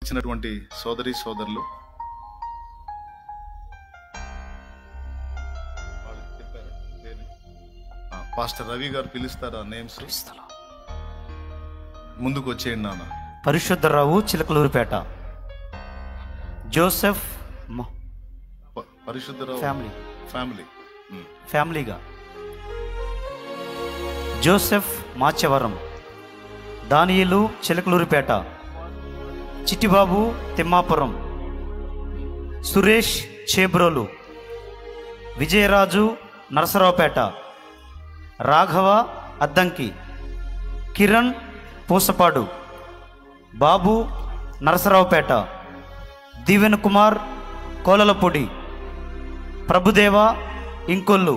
ఇచ్చినటువంటి సోదరి సోదరులు పాస్టర్ రవి గారు పిలుస్తారా నేమ్స్? ముందుకు వచ్చేయండి నాన్న. పరిశుద్ధరావు, చిలకలూరిపేట. జోసెఫ్, పరిశుద్ధరావు ఫ్యామిలీగా. జోసెఫ్ మాచవరం. దానియేలు, చిలకలూరిపేట. చిట్టిబాబు, తిమ్మాపురం. సురేష్, చేబ్రోలు. విజయరాజు, నరసరావుపేట. రాఘవ, అద్దంకి. కిరణ్, పూసపాడు. బాబు, నరసరావుపేట. దీవెన్ కుమార్, కోలలపొడి. ప్రభుదేవ, ఇంకొల్లు.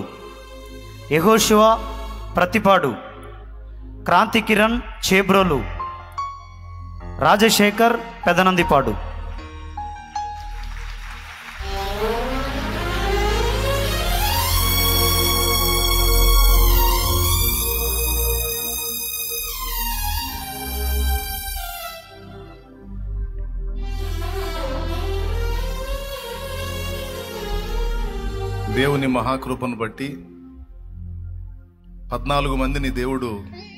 యెహోషువ, ప్రతిపాడు. క్రాంతి కిరణ్, చేబ్రోలు. రాజశేఖర్, పెదనందిపాడు. దేవుని మహాకృపను బట్టి 14 మందిని దేవుడు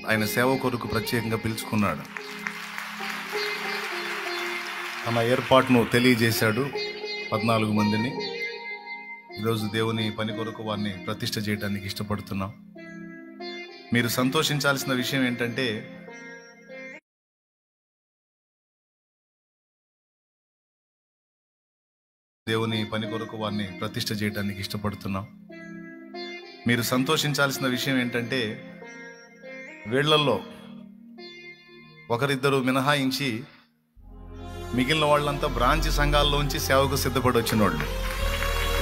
ఆయన సేవ కొరకు ప్రత్యేకంగా పిలుచుకున్నాడు. తన ఏర్పాటును తెలియజేశాడు. 14 మందిని ఈరోజు దేవుని పని కొరకు వారిని ప్రతిష్ఠ చేయడానికి ఇష్టపడుతున్నాం. మీరు సంతోషించాల్సిన విషయం ఏంటంటే, దేవుని పని కొరకు వారిని ప్రతిష్ఠ చేయడానికి ఇష్టపడుతున్నాం. మీరు సంతోషించాల్సిన విషయం ఏంటంటే, వీళ్లలో ఒకరిద్దరు మినహాయించి మిగిలిన వాళ్ళంతా బ్రాంచ్ సంఘాల్లోంచి సేవకు సిద్ధపడి వచ్చిన వాళ్ళు.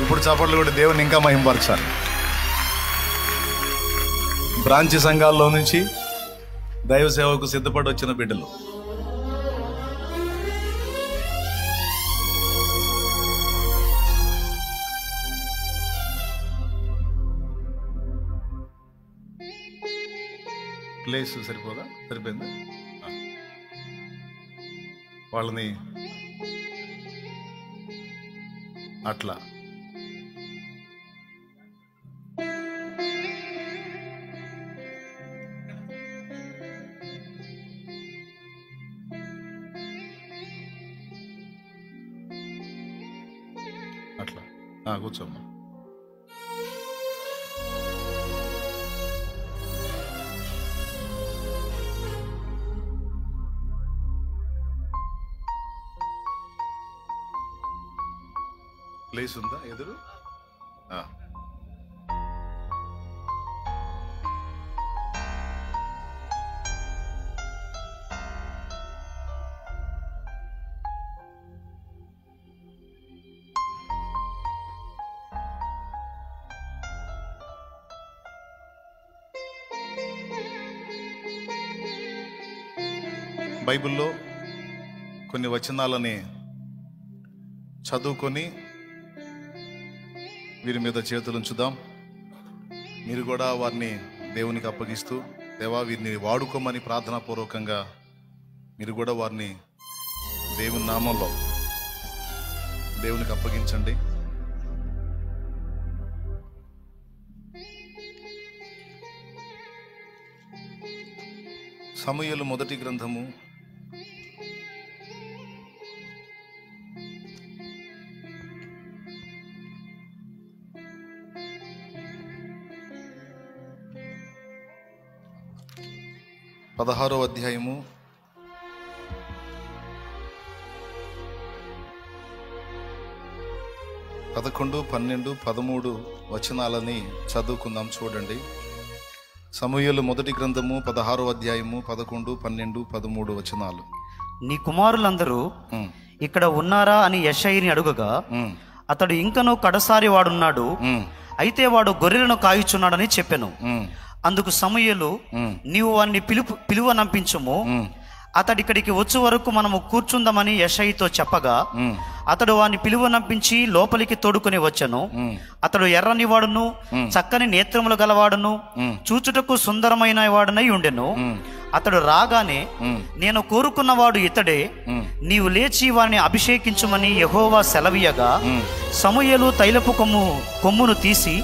ఇప్పుడు చప్పట్లు కూడా దేవుని ఇంకా మహింపరచాలి. బ్రాంచ్ సంఘాల్లో నుంచి దైవ సేవకు సిద్ధపడి వచ్చిన బిడ్డలు. ప్లేస్ సరిపోదా? సరిపోయిందా? వాళ్ళని అట్లా అట్లా కూర్చోమ్మా. ప్లేస్ ఉందా ఎదురు? బైబిల్లో కొన్ని వచనాలని చదువుకొని వీరి మీద చేతులు ఉంచుదాం. మీరు కూడా వారిని దేవునికి అప్పగిస్తూ, దేవా వీరిని వాడుకోమని ప్రార్థనాపూర్వకంగా మీరు కూడా వారిని దేవుని నామంలో దేవునికి అప్పగించండి. సమూయేలు మొదటి గ్రంథము 16వ అధ్యాయము 11, 12, 13 వచనాలని చదువుకుందాం. చూడండి. సమూయేలు మొదటి గ్రంథము 16వ అధ్యాయము 11, 12, 13 వచనాలు. నీ కుమారులందరూ ఇక్కడ ఉన్నారా అని యెషయిని అడుగగా, అతడు ఇంకనూ కడసారి వాడున్నాడు, అయితే వాడు గొర్రెలను కాయుచున్నాడని చెప్పెను. అందుకు సమూయేలు, నీవు వారిని పిలువనంపించుము, అతడిక్కడికి వచ్చే వరకు మనము కూర్చుందామని యెషయితో చెప్పగా, అతడు వారిని పిలువనంపించి లోపలికి తోడుకుని వచ్చెను. అతడు ఎర్రని వాడును, చక్కని నేత్రములు గలవాడును, చూచుటకు సుందరమైన వాడునై ఉండెను. అతడు రాగానే, నేను కోరుకున్నవాడు ఇతడే, నీవు లేచి వారిని అభిషేకించుమని యెహోవా సెలవీయగా, సమూయేలు తైలపు కొమ్మును తీసి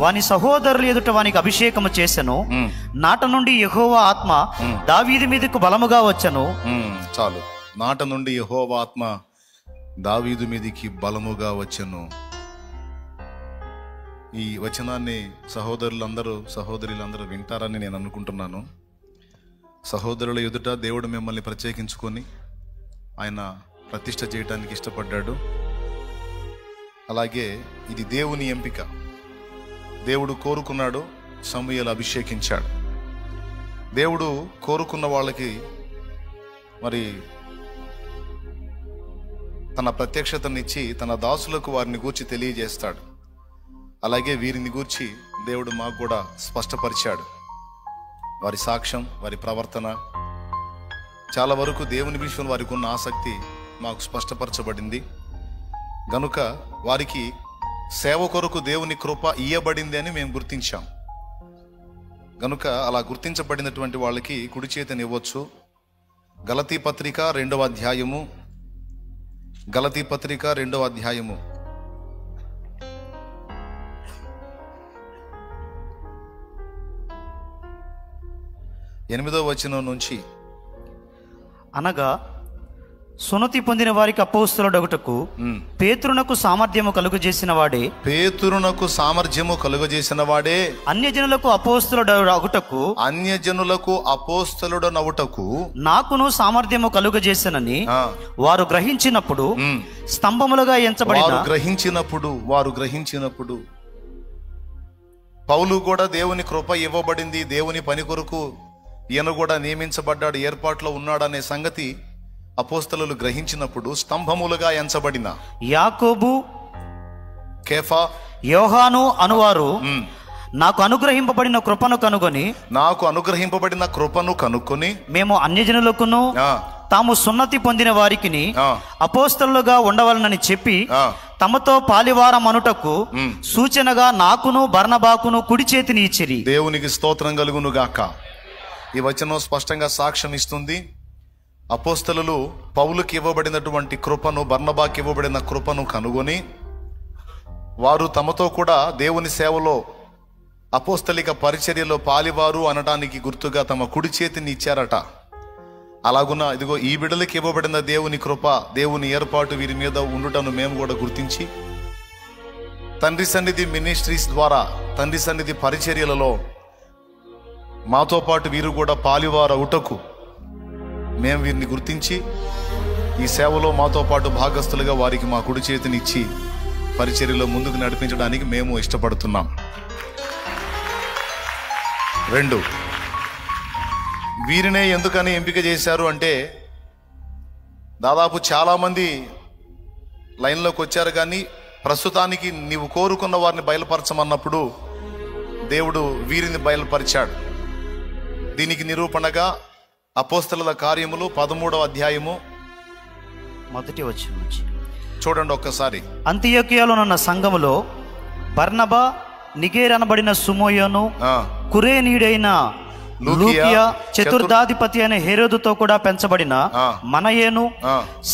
వాని సహోదరులు ఎదుట వానికి అభిషేకము చేసెను. నాట నుండి యెహోవా ఆత్మ దావీదు మీదకు బలముగా వచ్చెను. చాలు. నాట నుండి యెహోవా ఆత్మ దావీదు మీదికి బలముగా వచ్చెను. ఈ వచనాన్ని సహోదరులందరూ వింటారని నేను అనుకుంటున్నాను. సహోదరుల ఎదుట దేవుడు మిమ్మల్ని ప్రత్యేకించుకొని ఆయన ప్రతిష్ఠ చేయడానికి ఇష్టపడ్డాడు. అలాగే ఇది దేవుని ఎంపిక. దేవుడు కోరుకున్నాడు, సమూయేలు అభిషేకించాడు. దేవుడు కోరుకున్న వాళ్ళకి మరి తన ప్రత్యక్షతనిచ్చి తన దాసులకు వారిని గూర్చి తెలియజేస్తాడు. అలాగే వీరిని గూర్చి దేవుడు మాకు కూడా స్పష్టపరిచాడు. వారి సాక్ష్యం, వారి ప్రవర్తన, చాలా వరకు దేవుని విషయంలో వారికి ఉన్న ఆసక్తి మాకు స్పష్టపరచబడింది. గనుక వారికి సేవ కొరకు దేవుని కృప ఇయ్యబడింది అని మేము గుర్తించాం. గనుక అలా గుర్తించబడినటువంటి వాళ్ళకి కుడి చేతినివ్వచ్చు. గలతీ పత్రిక 2వ అధ్యాయము 8వ వచనం నుంచి, అనగా సున్నతి పొందిన వారికి అపోస్తలుడగుటకు పేతురునకు సామర్థ్యము కలుగజేసిన వాడే అన్యజనులకు అపోస్తలుడనగుటకు నాకును సామర్థ్యము కలుగజేసనని వారు గ్రహించినప్పుడు స్తంభములుగా వారు గ్రహించినప్పుడు పౌలు కూడా దేవుని కృప ఇవ్వబడింది, దేవుని పని కొరకు ఈయన కూడా నియమించబడ్డాడు, ఏర్పాట్లో ఉన్నాడనే సంగతి అపోస్తలులు గ్రహించినప్పుడు స్తంభములుగా ఎంచబడిన యాకోబు, కేఫా, యోహాను అనువారు నాకు అనుగ్రహింపబడిన కృపను కనుగొని మేము అన్యజనులకును తాము సున్నతి పొందిన వారికి అపోస్తలులుగా ఉండవలనని చెప్పి తమతో పాలివారం అనుటకు సూచనగా నాకును బర్నబాకును కుడి చేతిని ఇచ్చిరి. దేవునికి స్తోత్రం కలుగును గాక. ఈ వచనం స్పష్టంగా సాక్ష్యం ఇస్తుంది. అపోస్తలులు పౌలుకి ఇవ్వబడినటువంటి కృపను, బర్నబాకి ఇవ్వబడిన కృపను కనుగొని వారు తమతో కూడా దేవుని సేవలో అపోస్తలిక పరిచర్యలో పాలివారు అనడానికి గుర్తుగా తమ కుడి చేతిని ఇచ్చారట. అలాగున ఇదిగో ఈ బిడ్డలకి ఇవ్వబడిన దేవుని కృప, దేవుని ఏర్పాటు వీరి మీద ఉండుటను మేము కూడా గుర్తించి తండ్రి సన్నిధి మినిస్ట్రీస్ ద్వారా, తండ్రి సన్నిధి పరిచర్యలలో మాతో పాటు వీరు కూడా పాలివారు అవుటకు మేము వీరిని గుర్తించి ఈ సేవలో మాతో పాటు భాగస్థులుగా వారికి మా కుడి చేతిని ఇచ్చి పరిచర్యలో ముందుకు నడిపించడానికి మేము ఇష్టపడుతున్నాం. 2, వీరినే ఎందుకని ఎంపిక చేశారు అంటే, దాదాపు చాలామంది లైన్లోకి వచ్చారు, కానీ ప్రస్తుతానికి నీవు కోరుకున్న వారిని బయలుపరచమన్నప్పుడు దేవుడు వీరిని బయలుపరిచాడు. దీనికి నిరూపణగా అపోస్తలుల కార్యములు 13వ అధ్యాయము 1వ వచనం నుంచి చూడండి ఒక్కసారి. అంతియోకియాలోనున్న సంఘములో బర్నబా, నిగేర్ అనబడిన సుమోయోను, కురేనీయుడైన లూకియా, చతుర్థాధిపతి అనే హేరోదుతో కూడా పెంచబడిన మనయేను,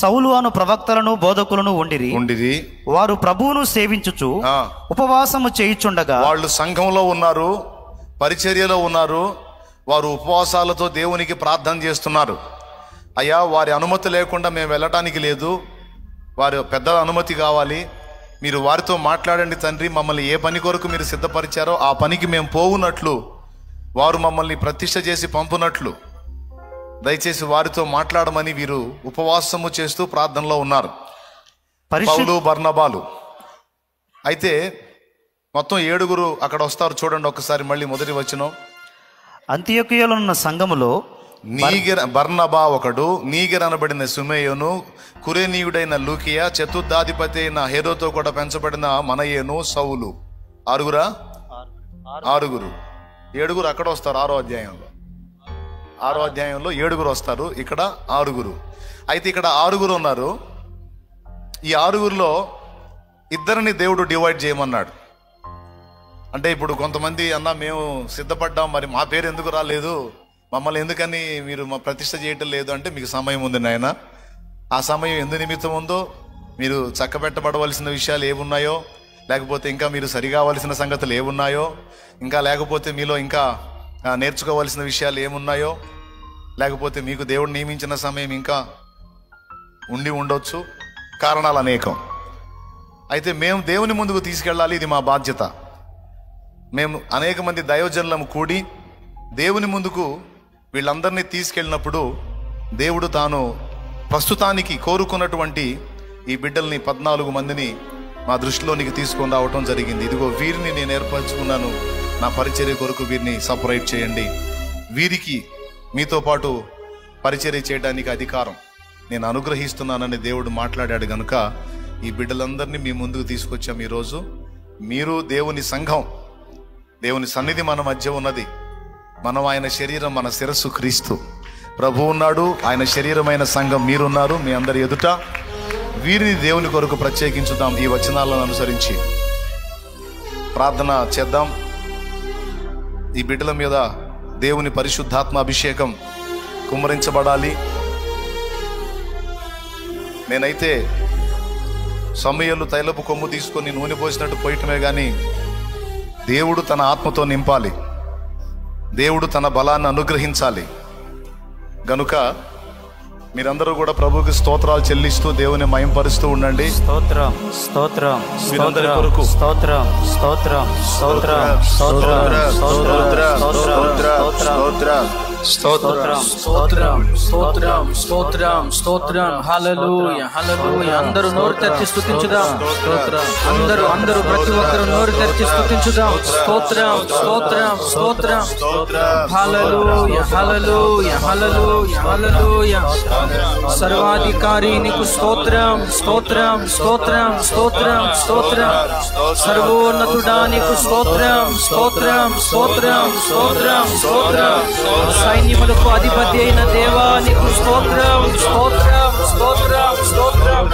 సౌలు అను ప్రవక్తలను బోధకులను ఉండిరి. వారు ప్రభువును సేవించుచు ఉపవాసము చేయుచుండగా, వాళ్ళు సంఘంలో ఉన్నారు, పరిచర్యలో ఉన్నారు, వారు ఉపవాసాలతో దేవునికి ప్రార్థన చేస్తున్నారు. అయ్యా, వారి అనుమతి లేకుండా మేము వెళ్ళటానికి లేదు, వారి పెద్దల అనుమతి కావాలి, మీరు వారితో మాట్లాడండి తండ్రి, మమ్మల్ని ఏ పని కొరకు మీరు సిద్ధపరిచారో ఆ పనికి మేము పోవునట్లు, వారు మమ్మల్ని ప్రతిష్ఠ చేసి పంపునట్లు దయచేసి వారితో మాట్లాడమని వీరు ఉపవాసము చేస్తూ ప్రార్థనలో ఉన్నారు, పౌలు బర్నబాలు. అయితే మొత్తం 7 అక్కడ వస్తారు. చూడండి ఒకసారి మళ్ళీ మొదటి వచనం. అంతియోకియాలో ఉన్న సంఘములో బర్నబా ఒకడు, నీగెర్ అనబడిన సుమేయోను, కురేనీయుడైన లూకియా, చతుర్థాధిపతి అయిన హేరోతో కూడా పెంచబడిన మనయేను, సౌలు. 6 7 అక్కడ వస్తారు. 6వ అధ్యాయంలో 7 వస్తారు, ఇక్కడ 6. అయితే ఇక్కడ 6 ఉన్నారు. ఈ 6లో ఇద్దరిని దేవుడు డివైడ్ చేయమన్నాడు. అంటే ఇప్పుడు కొంతమంది అన్న మేము సిద్ధపడ్డాం, మరి మా పేరు ఎందుకు రాలేదు, మమ్మల్ని ఎందుకని మీరు మా ప్రతిష్ట చేయటం లేదు అంటే, మీకు సమయం ఉంది నాయన. ఆ సమయం ఎందు నిమిత్తం ఉందో, మీరు చక్కబెట్టబడవలసిన విషయాలు ఏమున్నాయో, లేకపోతే ఇంకా మీరు సరిగావలసిన సంగతులు ఏమున్నాయో, ఇంకా లేకపోతే మీలో ఇంకా నేర్చుకోవలసిన విషయాలు ఏమున్నాయో, లేకపోతే మీకు దేవుడు నియమించిన సమయం ఇంకా ఉండి ఉండొచ్చు. కారణాలు అనేకం. అయితే మేము దేవుని ముందుకు తీసుకెళ్ళాలి, ఇది మా బాధ్యత. మేము అనేక మంది దైవజనులం కూడి దేవుని ముందుకు వీళ్ళందరినీ తీసుకెళ్ళినప్పుడు దేవుడు తాను ప్రస్తుతానికి కోరుకున్నటువంటి ఈ బిడ్డల్ని 14 మందిని మా దృష్టిలోనికి తీసుకొని రావటం జరిగింది. ఇదిగో వీరిని నేను ఏర్పరచుకున్నాను, నా పరిచర్య కొరకు వీరిని సపరేట్ చేయండి, వీరికి మీతో పాటు పరిచర్య చేయడానికి అధికారం నేను అనుగ్రహిస్తున్నానని దేవుడు మాట్లాడాడు గనుక ఈ బిడ్డలందరినీ మీ ముందుకు తీసుకొచ్చాం. ఈరోజు మీరు దేవుని సంఘం, దేవుని సన్నిధి మన మధ్య ఉన్నది. మనం ఆయన శరీరం, మన శిరస్సు క్రీస్తు ప్రభు ఉన్నాడు, ఆయన శరీరమైన సంఘం మీరున్నారు. మీ అందరి ఎదుట వీరిని దేవుని కొరకు ప్రత్యేకించుదాం. ఈ వచనాలను అనుసరించి ప్రార్థన చేద్దాం. ఈ బిడ్డల మీద దేవుని పరిశుద్ధాత్మ అభిషేకం కుమ్మరించబడాలి. నేనైతే సమూయేలు తైలపు కొమ్ము తీసుకొని నూనె పోసినట్టు పోయటమే కానీ దేవుడు తన ఆత్మతో నింపాలి, దేవుడు తన బలాన్ని అనుగ్రహించాలి. గనుక మీరందరూ కూడా ప్రభువుకి స్తోత్రాలు చెల్లిస్తూ దేవుని మహింపరుస్తూ ఉండండి. స్తోత్రం స్తోత్రం మీరందరి కొరకు స్తోత్రం స్తోత్రం స్తోత్రం స్తోత్రం స్తోత్రం స్తోత్రం స్తోత్రం స్తోత్రం స్తోత్రం హల్లెలూయా హల్లెలూయా. అందరూ నోరు తెరిచి స్తుతించుదాం. అందరూ ప్రతి ఒక్కరు నోరు తెరిచి స్తుతించుదాం. స్తోత్రం స్తోత్రం స్తోత్రం హల్లెలూయా హల్లెలూయా హల్లెలూయా హల్లెలూయా. సర్వాధికారి నీకు స్తోత్రం స్తోత్రం స్తోత్రం స్తోత్రం స్తోత్రం. సర్వోన్నతుడా నీకు స్తోత్రం స్తోత్రం స్తోత్రం స్తోత్రం స్తోత్రం. సైన్యములకు అధిపతి అయిన దేవా నీకు స్తోత్రం స్తోత్రం స్తోత్రం స్తోత్రం.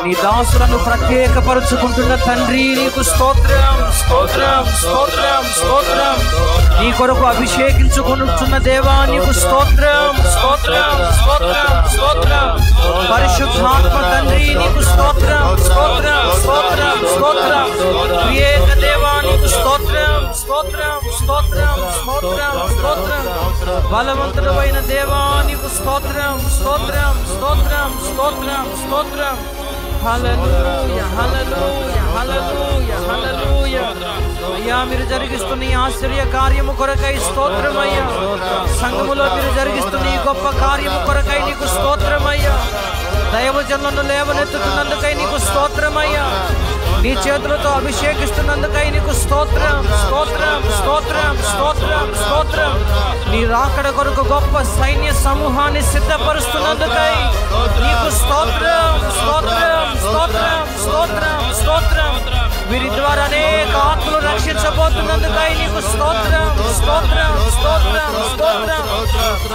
నీ దాసులను ప్రత్యేకపరుచుకుంటున్న తండ్రి నీకు స్తోత్రం స్తోత్రం స్తోత్రం స్తోత్రం. నీ కొరకు అభిషేకించుకుంటున్న దేవా నీకు స్తోత్రం స్తోత్రం స్తోత్రం స్తోత్రం. పరిశుద్ధాత్మ తండ్రి నీకు స్తోత్రం స్తోత్రం స్తోత్రం స్తోత్రం. త్రియేక దేవా నీకు స్తోత్రం స్తోత్రం స్తోత్రం స్తోత్రం స్తోత్రం. బలవంతుడైన దేవా నీకు స్తోత్రం స్తోత్రం స్తోత్రం స్తోత్రం స్తోత్రం. హల్లెలూయా హల్లెలూయా హల్లెలూయా హల్లెలూయా. అయ్యా మీరు జరిగిస్తున్న ఈ ఆశ్చర్య కార్యము కొరకై స్తోత్రమయ్యా. సంఘములో మీరు జరిగిస్తున్న ఈ గొప్ప కార్యము కొరకై నీకు స్తోత్రమయ్యా. దైవజనులను లేవనెత్తుతున్నందుకై నీకు స్తోత్రమయ్యా. నీ చేతులతో అభిషేకిస్తున్నందుకై నీకు స్తోత్రం స్తోత్రం స్తోత్రం స్తోత్రం స్తోత్రం. నీ రాకడ కొరకు గొప్ప సైన్య సమూహాన్ని సిద్ధపరుస్తున్నందుకై నీకు స్తోత్రం స్తోత్రం స్తోత్రం స్తోత్రం స్తోత్రం. వీరి ద్వారా అనేక ఆత్మలు రక్షించబోతున్నందుకై నీకు స్తోత్రం స్తోత్రం స్తోత్రం స్తోత్రం.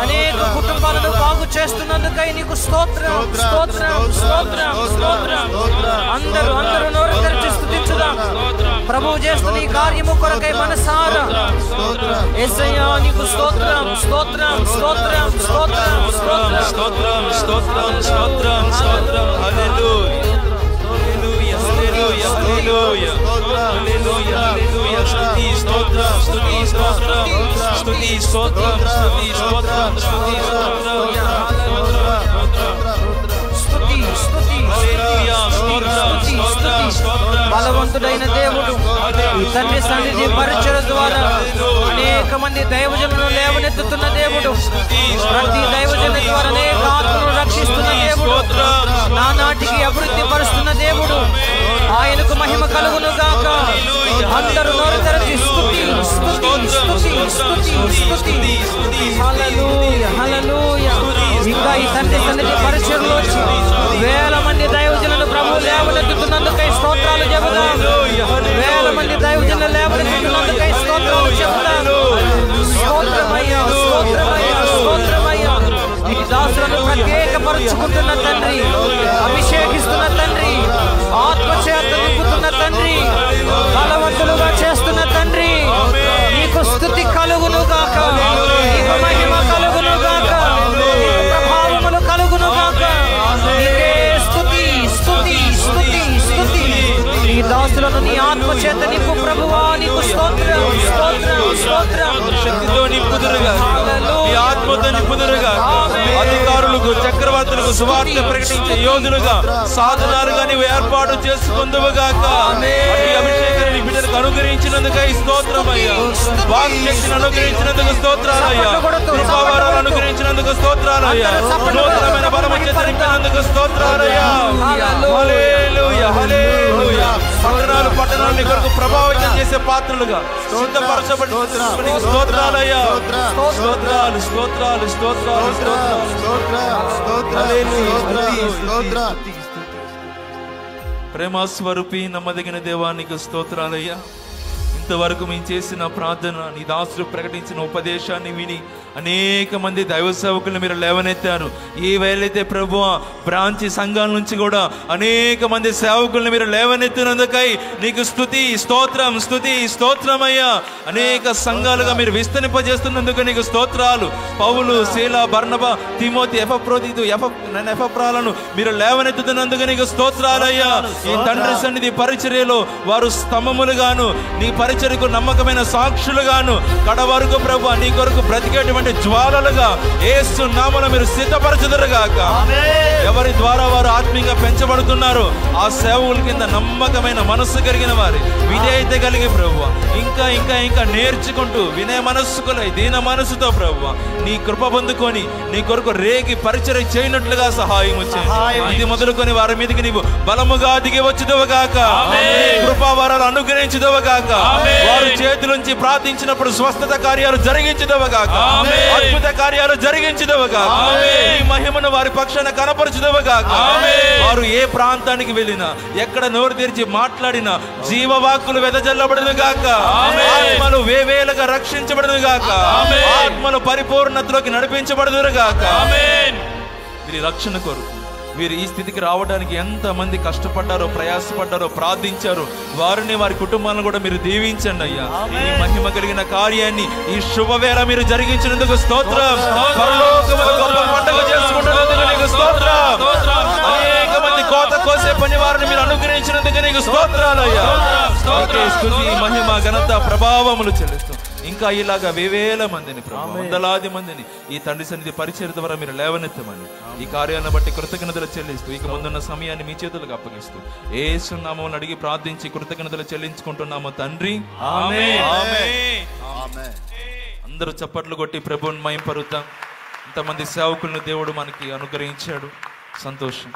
అనేక కుటుంబాలను బాగు చేస్తున్నందుకై నీకు స్తోత్రం స్తోత్రం స్తోత్రం స్తోత్రం. అందరూ నోరు తెరిచి స్తుతించుదాం. ప్రభువు చేస్తున్న ఈ కార్యము కొరకై మనసారా యేసయ్యా నీకు స్తోత్రం స్తోత్రం స్తోత్రం స్తోత్రం స్తోత్రం స్తోత్రం స్తోత్రం స్తోత్రం స్తోత్రం. హల్లెలూయా హల్లెలూయా హల్లెలూయా హల్లెలూయా హల్లెలూయా హల్లెలూయా. స్తుతి స్తోత్రం స్తుతి స్తోత్రం స్తుతి స్తోత్రం స్తుతి స్తోత్రం స్తుతి స్తోత్రం. బలవంతుడైన దేవుడు ఈ తండ్రి సన్నిధి పరిచయం ద్వారా అనేక మంది దైవజనులను లేవనెత్తుతున్న దేవుడు, ప్రతి దైవజను ద్వారా అనేక ఆత్మలను రక్షిస్తున్న దేవుడు, నానాటికి అభివృద్ధి పరుస్తున్న దేవుడు. ఆయనకు మహిమ కలుగును గాక. అందరూ నోరు తెరిచి స్తుతి స్తుతి స్తుతి స్తుతి స్తుతి. హల్లెలూయా హల్లెలూయా. ఇంకా ఈ తండ్రి సన్నిధి పరిచయంలో వేల మంది దైవజనులను ప్రభు లేవనెత్తుతున్నందుకై స్తోత్రాలు చెబుదాం. వేల మంది దైవజనులు లేవనెత్తుతున్నందుకై స్తోత్రాలు చెబుదాం. స్తోత్రమయ్యా స్తోత్రమయ్యా స్తోత్రమయ్యా. ఈ దాసులను ప్రత్యేకపరుచుకుంటున్న తండ్రి, అభిషేకిస్తున్న తండ్రి, ఆత్మచేత నింపుతున్న తండ్రి, బలవంతులుగా చేస్తున్న తండ్రి, నీకు స్తుతి కలుగును గాక, నీకు మహిమ దాసులను నీ ఆత్మ చేత నింపు ప్రభువా, నీకు స్తోత్రం స్తోత్రం స్తోత్రం. శక్తితో నింపుదురుగా, నీ ఆత్మతో నింపుదురుగా, అధికారులకు చక్రవర్తులకు సువార్త ప్రకటించే యోధులుగా సాధనాలుగా నీవు ఏర్పాటు చేసుకుందువుగాక. అట్టి అభిషేకాన్ని బిడ్డలకు అనుగ్రహించినందుకై స్తోత్రమయ్యా. వాక్శక్తిని అనుగ్రహించినందుకు స్తోత్రాలయ్యా. కృపావరాలు అనుగ్రహించినందుకు స్తోత్రాలయ్యా. నూతనమైన బలము చేత నింపినందుకు స్తోత్రాలయ్యా. హల్లెలూయా హల్లెలూయా. పట్టణాలు నీ కొరకు ప్రభావితం చేసే పాత్రలుగా సిద్ధపరచబడి స్తోత్రాలయ్యా. స్తోత్రాలు స్తోత్రాలు స్తోత్రాలు స్తోత్రాలు. ప్రేమ స్వరూపి నమ్మదగిన దేవానికి స్తోత్రాలయ్యా. ఇంతవరకు మేము చేసిన ప్రార్థన, నీ దాసులు ప్రకటించిన ఉపదేశాన్ని విని అనేక మంది దైవ సేవకులను మీరు లేవనెత్తారు. ఏ వేళైతే ప్రభువా బ్రాంచి సంఘాల నుంచి కూడా అనేక మంది సేవకులను మీరు లేవనెత్తినందుకై నీకు స్తుతి స్తోత్రం స్తుతి స్తోత్రమయ్యా. అనేక సంఘాలుగా మీరు విస్తరింపజేస్తున్నందుకు నీకు స్తోత్రాలు. పౌలు, శీల, బర్నబా, తిమోతి, ఎపఫ్రాలను మీరు లేవనెత్తుతున్నందుకు నీకు స్తోత్రాలయ్యా. ఈ తండ్రి సన్నిధి పరిచర్యలో వారు స్తంభములుగాను, నీ పరిచర్యకు నమ్మకమైన సాక్షులుగాను, కడవరకు ప్రభువా నీ కొరకు బ్రతికేటువంటి జ్వాలలుగా యేసు నామములో మీరు సిద్ధపరచుదురుగాక. ఎవరి ద్వారా వారు ఆత్మీయంగా పెంచబడుతున్నారు ఆ సేవకుల కింద నమ్మకమైన మనస్సు కలిగిన వారి, విధేయత కలిగి ప్రభువా ఇంకా ఇంకా ఇంకా నేర్చుకుంటూ వినయ మనస్సుకులై దీన మనస్సుతో ప్రభువా నీ కృప పొందుకొని నీ కొరకు రేగి పరిచర్య చేయనట్లుగా సహాయం చేయండి. ఇది మొదలుకొని వారి మీదకి నీవు బలముగా దిగి వచ్చుదవుగాక. కృపావరాలు అనుగ్రహించుదవుగాక. వారి చేతులుంచి ప్రార్థించినప్పుడు స్వస్థత కార్యాలు జరిగించుదవుగాక. అద్భుత కార్యాలు జరిగించుదవుగాక. ఈ మహిమను వారి పక్షాన కనపరచుదవుగాక. వారు ఏ ప్రాంతానికి వెళ్ళినా, ఎక్కడ నోరు తెరిచి మాట్లాడినా జీవవాక్కులు వెదజల్లబడునుగాక. ఆత్మలు వేవేలుగా రక్షించబడునుగాక. ఆత్మలు పరిపూర్ణతలోకి నడిపించబడునుగాక. వీరి రక్షణ కొరకు, వీరు ఈ స్థితికి రావడానికి ఎంత మంది కష్టపడ్డారో, ప్రయాసపడ్డారో, ప్రార్థించారో వారిని, వారి కుటుంబాలను కూడా మీరు దీవించండి అయ్యా. ఈ మహిమ కలిగిన కార్యాన్ని ఈ శుభవేళ మీరు జరిగించినందుకు స్తోత్రం. పరలోకములో గొప్ప పండుగ చేసుకుంటున్నందుకు నీకు స్తోత్రం. అనేక మంది కోత కోసే పని వారిని మీరు అనుగ్రహించినందుకు నీకు స్తోత్రాలయ్యా. స్తుతి, మహిమ, ఘనత, ప్రభావములు చెల్లిస్తాం. ఇంకా ఇలాగా వేవేల మందిని, వందలాది మందిని ఈ తండ్రి సన్నిధి పరిచర్య ద్వారా మీరు లేవనెత్తమని ఈ కార్యాలను బట్టి కృతజ్ఞతలు చెల్లిస్తూ ఇక ముందున్న సమయాన్ని మీ చేతులకు అప్పగిస్తూ యేసు నామమున అడిగి ప్రార్థించి కృతజ్ఞతలు చెల్లించుకుంటున్నాము తండ్రి. ఆమేన్. అందరూ చప్పట్లు కొట్టి ప్రభువుని మహింపరుద్దాం. ఇంతమంది సేవకులను దేవుడు మనకి అనుగ్రహించాడు. సంతోషం.